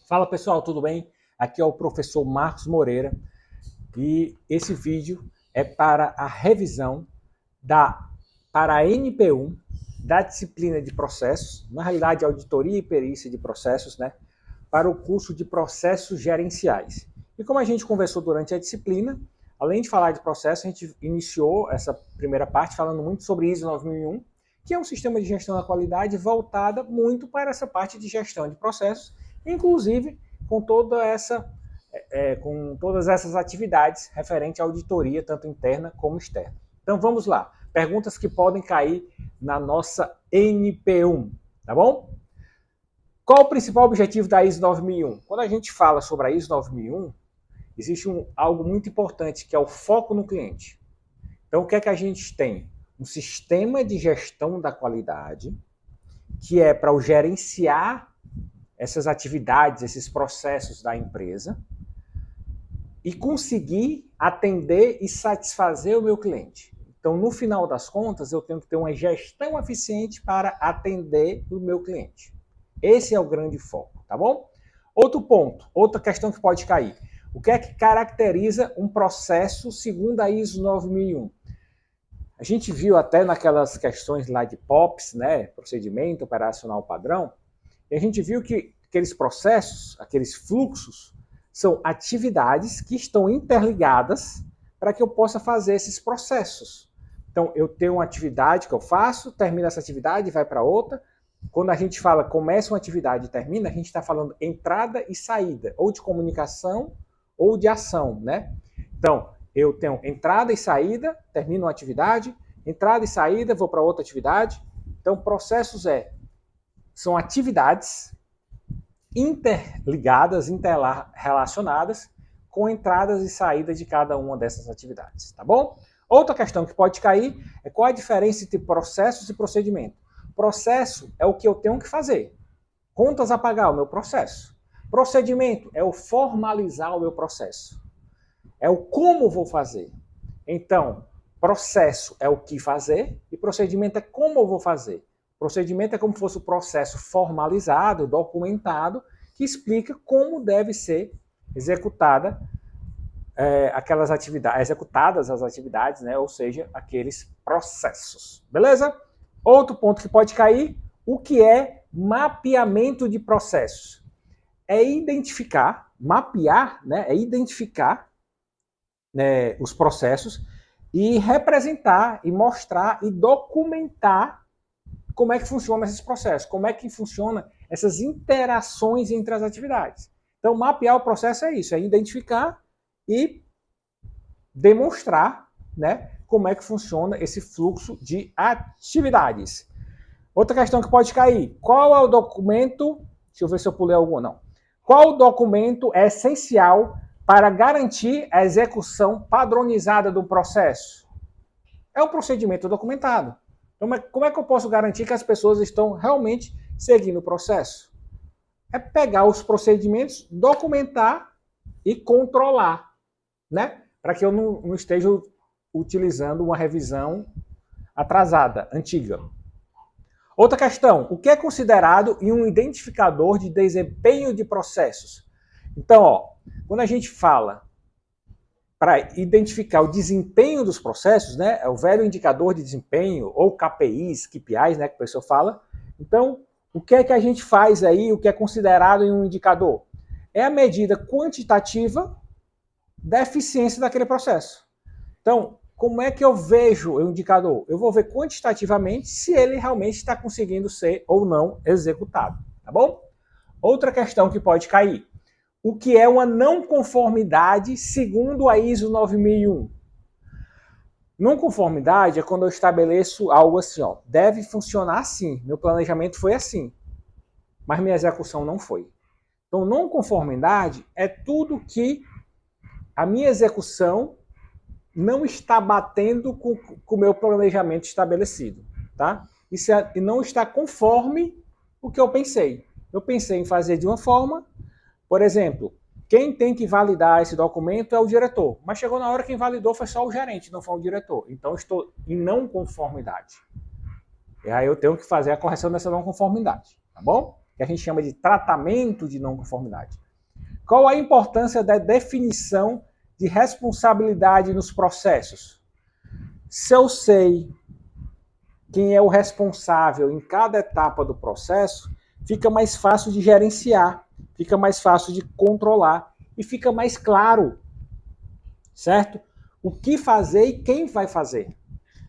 Fala pessoal, tudo bem? Aqui é o professor Marcos Moreira e esse vídeo é para a revisão para a NP1 da disciplina de processos, na realidade auditoria e perícia de processos, né? Para o curso de processos gerenciais. E como a gente conversou durante a disciplina, além de falar de processo, a gente iniciou essa primeira parte falando muito sobre ISO 9001, que é um sistema de gestão da qualidade voltada muito para essa parte de gestão de processos, inclusive com com todas essas atividades referente à auditoria, tanto interna como externa. Então vamos lá, perguntas que podem cair na nossa NP1, tá bom? Qual o principal objetivo da ISO 9001? Quando a gente fala sobre a ISO 9001, existe algo muito importante que é o foco no cliente. Então o que é que a gente tem? Um sistema de gestão da qualidade que é para o gerenciar essas atividades, esses processos da empresa e conseguir atender e satisfazer o meu cliente. Então, no final das contas, eu tenho que ter uma gestão eficiente para atender o meu cliente. Esse é o grande foco, tá bom? Outro ponto, outra questão que pode cair. O que é que caracteriza um processo segundo a ISO 9001? A gente viu até naquelas questões lá de POPs, né, procedimento operacional padrão, e a gente viu que aqueles processos, aqueles fluxos, são atividades que estão interligadas para que eu possa fazer esses processos. Então, eu tenho uma atividade que eu faço, termina essa atividade, vai para outra. Quando a gente fala começa uma atividade e termina, a gente está falando entrada e saída, ou de comunicação ou de ação, né? Então, eu tenho entrada e saída, termino uma atividade, entrada e saída, vou para outra atividade. Então, processos são atividades interligadas, interrelacionadas, com entradas e saídas de cada uma dessas atividades, tá bom? Outra questão que pode cair é qual a diferença entre processos e procedimento. Processo é o que eu tenho que fazer. Contas a pagar, o meu processo. Procedimento é o formalizar o meu processo. É o como vou fazer. Então, processo é o que fazer e procedimento é como eu vou fazer. Procedimento é como se fosse o processo formalizado, documentado, que explica como deve ser executadas as atividades, né? Ou seja, aqueles processos. Beleza? Outro ponto que pode cair, o que é mapeamento de processos? É identificar, mapear, né? É identificar, né, os processos e representar, e mostrar, e documentar como é que funcionam esses processos, como é que funcionam essas interações entre as atividades. Então, mapear o processo é isso, é identificar e demonstrar, né, como é que funciona esse fluxo de atividades. Outra questão que pode cair, qual é o documento, deixa eu ver se eu pulei algum, não. Qual documento é essencial para garantir a execução padronizada do processo? É o procedimento documentado. Então, como é que eu posso garantir que as pessoas estão realmente seguindo o processo? É pegar os procedimentos, documentar e controlar, né? Para que eu não esteja utilizando uma revisão atrasada, antiga. Outra questão, o que é considerado em um identificador de desempenho de processos? Então, ó, quando a gente fala para identificar o desempenho dos processos, né? É o velho indicador de desempenho, ou KPIs, KPIs, né? Que o pessoal fala. Então, o que é que a gente faz aí, o que é considerado em um indicador? É a medida quantitativa da eficiência daquele processo. Então, como é que eu vejo o indicador? Eu vou ver quantitativamente se ele realmente está conseguindo ser ou não executado, tá bom? Outra questão que pode cair. O que é uma não conformidade segundo a ISO 9001? Não conformidade é quando eu estabeleço algo assim, ó, deve funcionar assim, meu planejamento foi assim, mas minha execução não foi. Então, não conformidade é tudo que a minha execução não está batendo com o meu planejamento estabelecido, tá? E não está conforme o que eu pensei. Eu pensei em fazer de uma forma. Por exemplo, quem tem que validar esse documento é o diretor, mas chegou na hora que quem validou foi só o gerente, não foi o diretor. Então, eu estou em não conformidade. E aí eu tenho que fazer a correção dessa não conformidade, tá bom? que a gente chama de tratamento de não conformidade. Qual a importância da definição de responsabilidade nos processos? Se eu sei quem é o responsável em cada etapa do processo, fica mais fácil de gerenciar, fica mais fácil de controlar e fica mais claro, certo? O que fazer e quem vai fazer.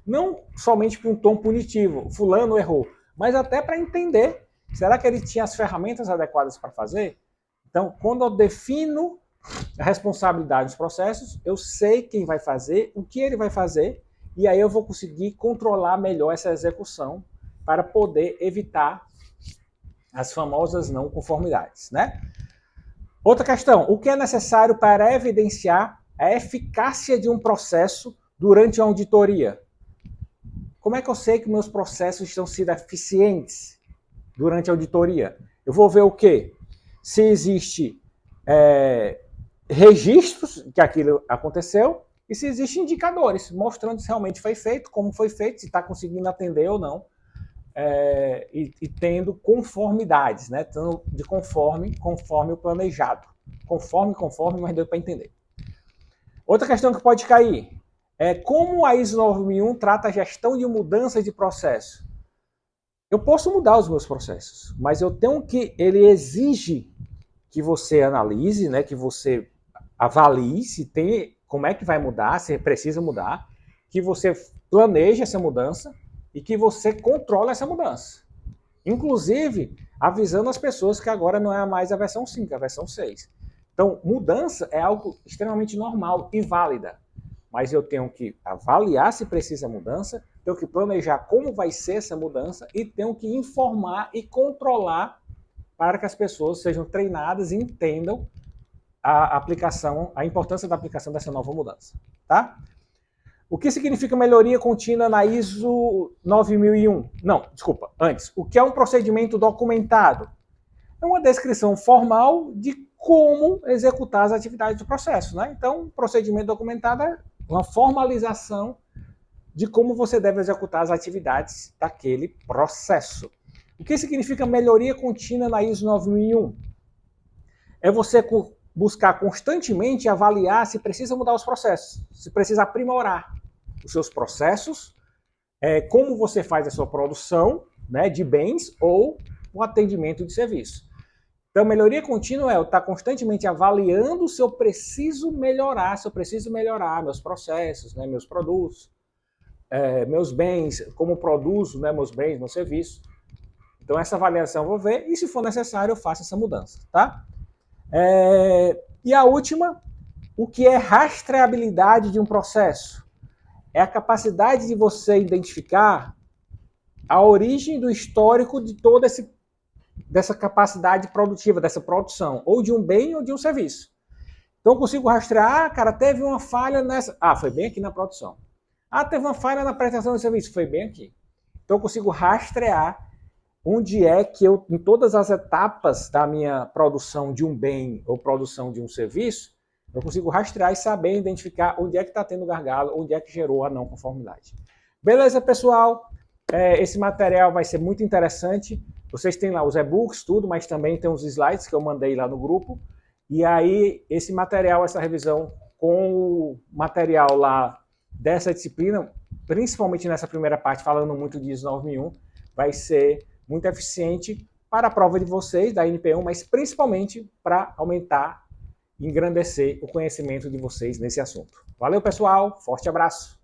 Não somente com um tom punitivo, fulano errou, mas até para entender, será que ele tinha as ferramentas adequadas para fazer? Então, quando eu defino a responsabilidade dos processos, eu sei quem vai fazer, o que ele vai fazer, e aí eu vou conseguir controlar melhor essa execução para poder evitar as famosas não conformidades, né? Outra questão, o que é necessário para evidenciar a eficácia de um processo durante a auditoria? Como é que eu sei que meus processos estão sendo eficientes durante a auditoria? Eu vou ver o quê? Se existe registros que aquilo aconteceu e se existem indicadores mostrando se realmente foi feito, como foi feito, se está conseguindo atender ou não, e tendo conformidades, né? Tendo de conforme o planejado. Conforme, mas deu para entender. Outra questão que pode cair é como a ISO 9001 trata a gestão de mudanças de processo. Eu posso mudar os meus processos, mas ele exige que você analise, né, que você avalie se tem, como é que vai mudar, se precisa mudar, que você planeje essa mudança e que você controle essa mudança. Inclusive, avisando as pessoas que agora não é mais a versão 5, é a versão 6. Então, mudança é algo extremamente normal e válida, mas eu tenho que avaliar se precisa mudança, tenho que planejar como vai ser essa mudança e tenho que informar e controlar para que as pessoas sejam treinadas e entendam a importância da aplicação dessa nova mudança, tá? O que significa melhoria contínua na ISO 9001? Não, desculpa, antes. O que é um procedimento documentado? É uma descrição formal de como executar as atividades do processo, né? Então, procedimento documentado é uma formalização de como você deve executar as atividades daquele processo. O que significa melhoria contínua na ISO 9001? É você buscar constantemente avaliar se precisa mudar os processos, se precisa aprimorar os seus processos, como você faz a sua produção, né, de bens ou o atendimento de serviço. Então, melhoria contínua é eu estar constantemente avaliando se eu preciso melhorar meus processos, né, meus produtos, meus bens, como produzo, né, meus bens, meus serviços. Então, essa avaliação eu vou ver e, se for necessário, eu faço essa mudança, tá? E a última, o que é rastreabilidade de um processo? É a capacidade de você identificar a origem do histórico de toda dessa capacidade produtiva, dessa produção, ou de um bem ou de um serviço. Então, eu consigo rastrear, cara, teve uma falha nessa... foi bem aqui na produção. Teve uma falha na prestação do serviço, foi bem aqui. Então, eu consigo rastrear onde é que eu, em todas as etapas da minha produção de um bem ou produção de um serviço, eu consigo rastrear e saber identificar onde é que está tendo gargalo, onde é que gerou a não conformidade. Beleza, pessoal? Esse material vai ser muito interessante. Vocês têm lá os e-books, tudo, mas também tem os slides que eu mandei lá no grupo. E aí, esse material, essa revisão com o material lá dessa disciplina, principalmente nessa primeira parte, falando muito de ISO 9001, vai ser muito eficiente para a prova de vocês, da NP1, mas principalmente para aumentar e engrandecer o conhecimento de vocês nesse assunto. Valeu, pessoal. Forte abraço.